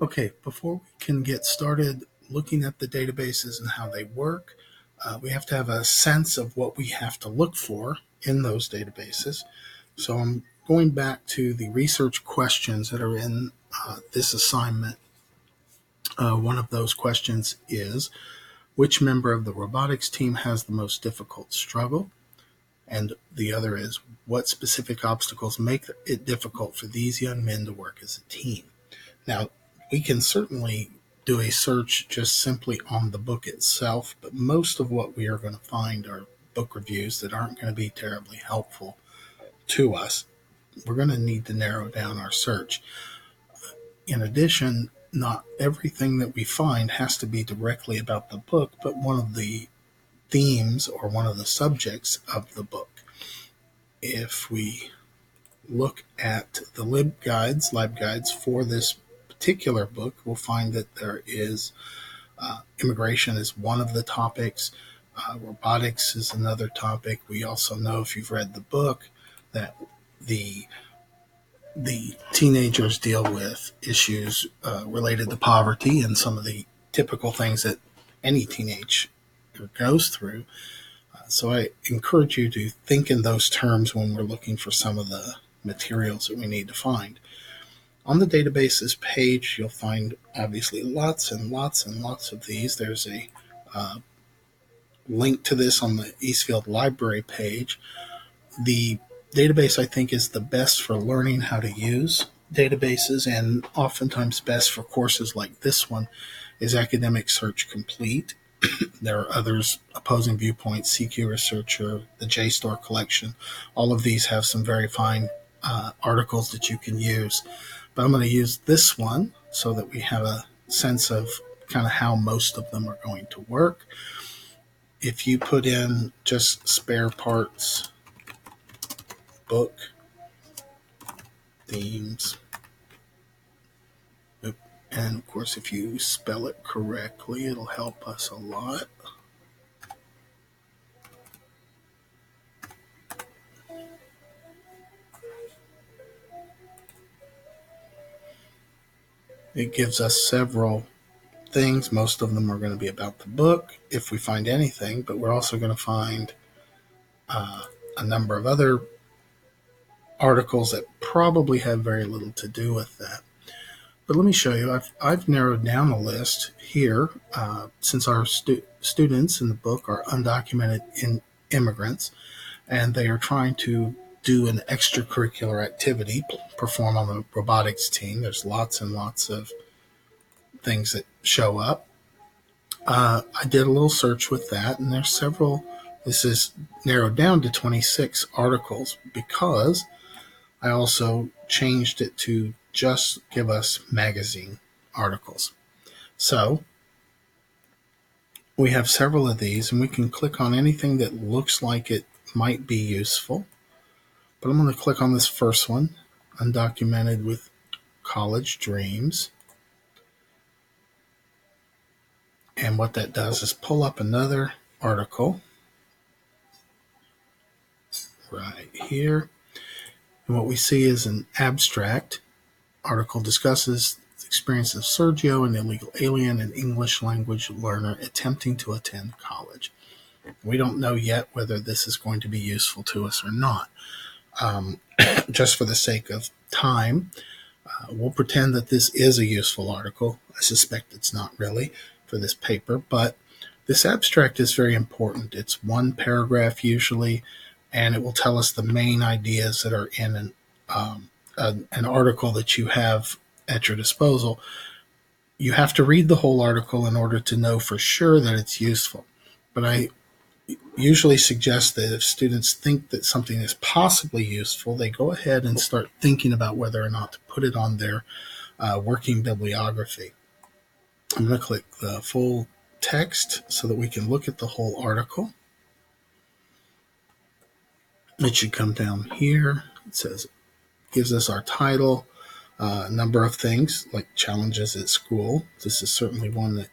Okay, before we can get started looking at the databases and how they work, we have to have a sense of what we have to look for in those databases. So I'm going back to the research questions that are in this assignment. One of those questions is, which member of the robotics team has the most difficult struggle? And the other is, what specific obstacles make it difficult for these young men to work as a team? Now, we can certainly do a search just simply on the book itself, but most of what we are going to find are book reviews that aren't going to be terribly helpful to us. We're going to need to narrow down our search. In addition, not everything that we find has to be directly about the book, but one of the themes or one of the subjects of the book. If we look at the LibGuides for this particular book, we'll find that there is immigration is one of the topics. Robotics is another topic. We also know, if you've read the book, that the teenagers deal with issues related to poverty and some of the typical things that any teenager goes through. So I encourage you to think in those terms when we're looking for some of the materials that we need to find. On the databases page, you'll find obviously lots and lots and lots of these. There's a link to this on the Eastfield Library page. The database, I think, is the best for learning how to use databases, and oftentimes best for courses like this one is Academic Search Complete. There are others, Opposing Viewpoints, CQ Researcher, the JSTOR collection. All of these have some very fine articles that you can use. But I'm going to use this one so that we have a sense of kind of how most of them are going to work. If you put in just spare parts, book, themes, and of course, if you spell it correctly, it'll help us a lot. It gives us several things. Most of them are going to be about the book, if we find anything, but we're also going to find a number of other articles that probably have very little to do with that. But let me show you. I've narrowed down a list here since our students in the book are undocumented immigrants, and they are trying to do an extracurricular activity, perform on the robotics team. There's lots and lots of things that show up. I did a little search with that, and there's several. This is narrowed down to 26 articles because I also changed it to just give us magazine articles. So we have several of these, and we can click on anything that looks like it might be useful. But I'm going to click on this first one, Undocumented with College Dreams. And what that does is pull up another article right here. And what we see is an abstract. Article discusses the experience of Sergio, an illegal alien and English language learner attempting to attend college. We don't know yet whether this is going to be useful to us or not. Just for the sake of time, we'll pretend that this is a useful article. I suspect it's not really for this paper, but this abstract is very important. It's one paragraph usually, and it will tell us the main ideas that are in an article that you have at your disposal. You have to read the whole article in order to know for sure that it's useful. But I usually suggest that if students think that something is possibly useful, they go ahead and start thinking about whether or not to put it on their working bibliography. I'm going to click the full text so that we can look at the whole article. It should come down here. It says, gives us our title, a number of things like challenges at school. This is certainly one that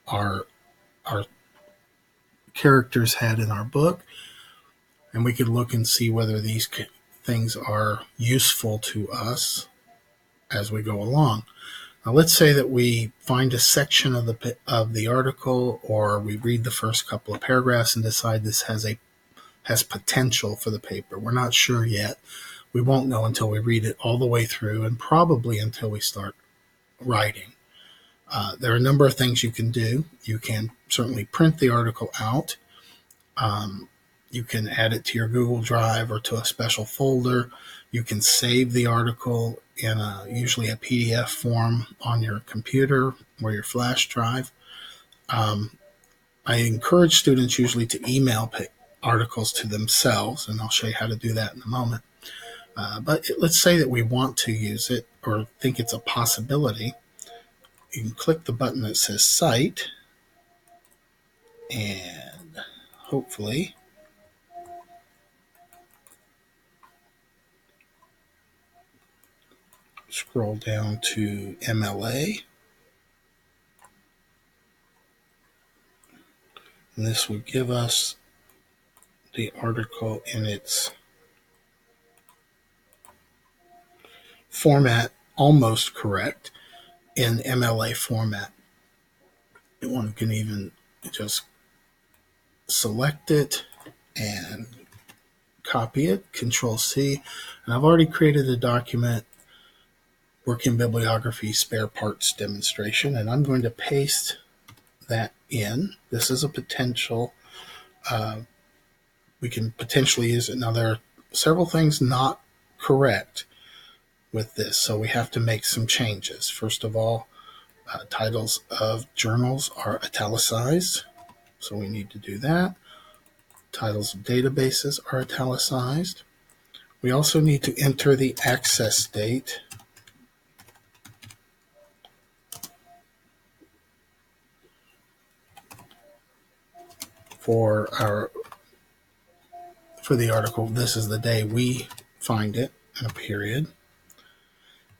our characters had in our book, and we could look and see whether these things are useful to us as we go along. Now, let's say that we find a section of the article, or we read the first couple of paragraphs and decide this has potential for the paper. We're not sure yet. We won't know until we read it all the way through, and probably until we start writing. There are a number of things you can do. You can certainly print the article out. You can add it to your Google Drive or to a special folder. You can save the article in usually a PDF form on your computer or your flash drive. I encourage students usually to email articles to themselves, and I'll show you how to do that in a moment. But let's say that we want to use it or think it's a possibility. You can click the button that says Cite, and hopefully scroll down to MLA. And this will give us the article in its format, almost correct, in MLA format. One can even just select it and copy it, Control C. And I've already created a document, Working Bibliography Spare Parts Demonstration, and I'm going to paste that in. This is a potential. We can potentially use it. Now, there are several things not correct with this, so we have to make some changes. First of all, titles of journals are italicized, so we need to do that. Titles of databases are italicized. We also need to enter the access date for the article. This is the day we find it in a period.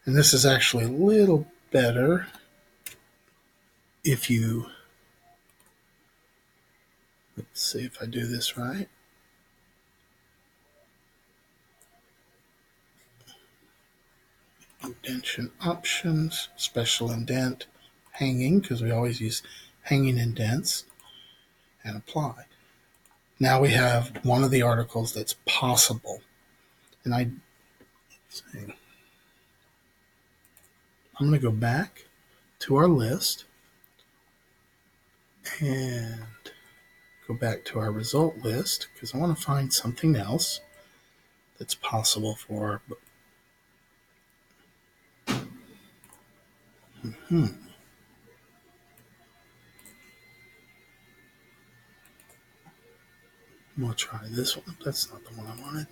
And this is actually a little better if you, let's see if I do this right. Indentation options, special indent, hanging, because we always use hanging indents, and apply. Now we have one of the articles that's possible. And I'm going to go back to our list and go back to our result list because I want to find something else that's possible for. We'll try this one. That's not the one I wanted.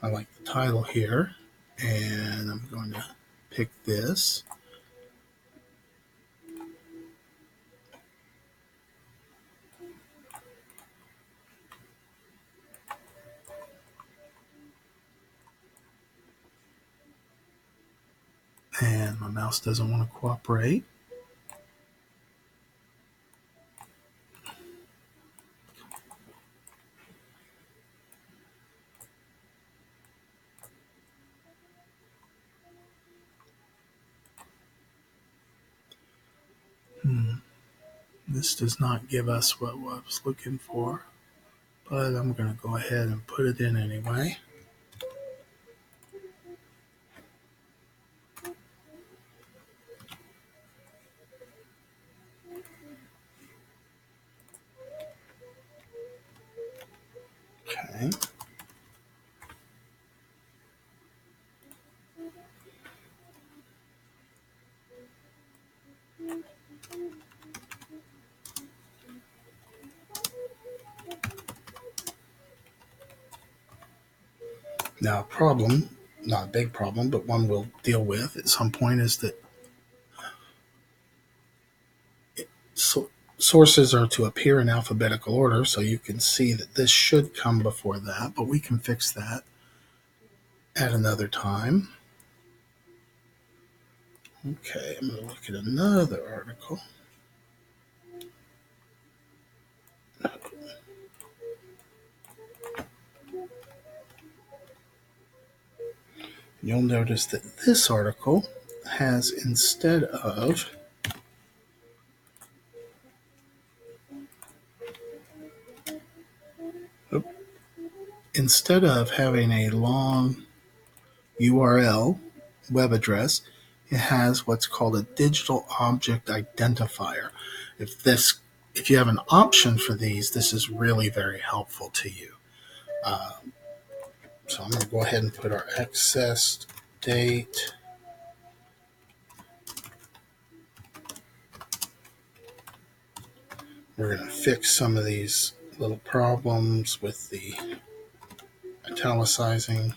I like the title here, and I'm going to pick this. And my mouse doesn't want to cooperate. This does not give us what I was looking for, but I'm going to go ahead and put it in anyway. Okay. Now, a problem, not a big problem, but one we'll deal with at some point is that sources are to appear in alphabetical order, so you can see that this should come before that, but we can fix that at another time. Okay, I'm going to look at another article. You'll notice that this article has instead of having a long URL web address, it has what's called a digital object identifier. If you have an option for these, this is really very helpful to you. So I'm going to go ahead and put our access date. We're going to fix some of these little problems with the italicizing.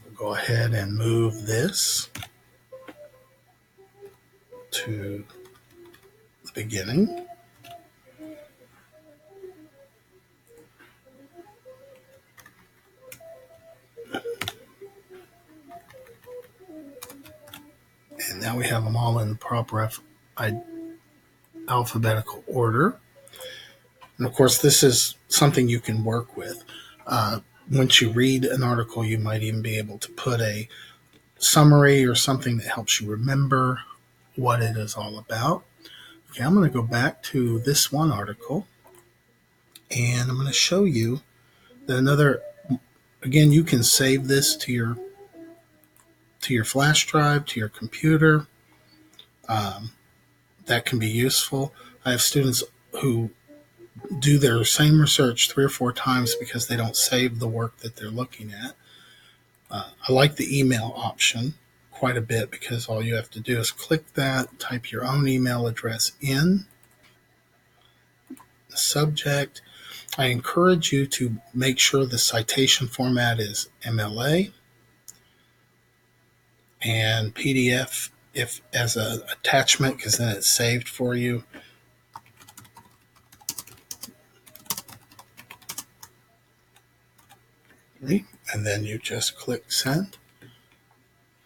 We'll go ahead and move this to the beginning. And now we have them all in the proper alphabetical order. And of course, this is something you can work with. Once you read an article, you might even be able to put a summary or something that helps you remember what it is all about. Okay, I'm going to go back to this one article, and I'm going to show you that again, you can save this to your flash drive, to your computer. That can be useful. I have students who do their same research 3 or 4 times because they don't save the work that they're looking at. I like the email option quite a bit because all you have to do is click that, type your own email address in the subject. I encourage you to make sure the citation format is MLA and PDF if as an attachment, because then it's saved for you. And then you just click send,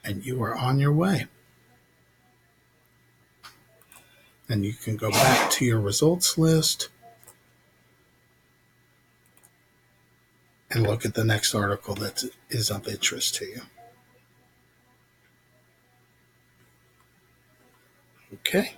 and you are on your way. And you can go back to your results list and look at the next article that is of interest to you. Okay.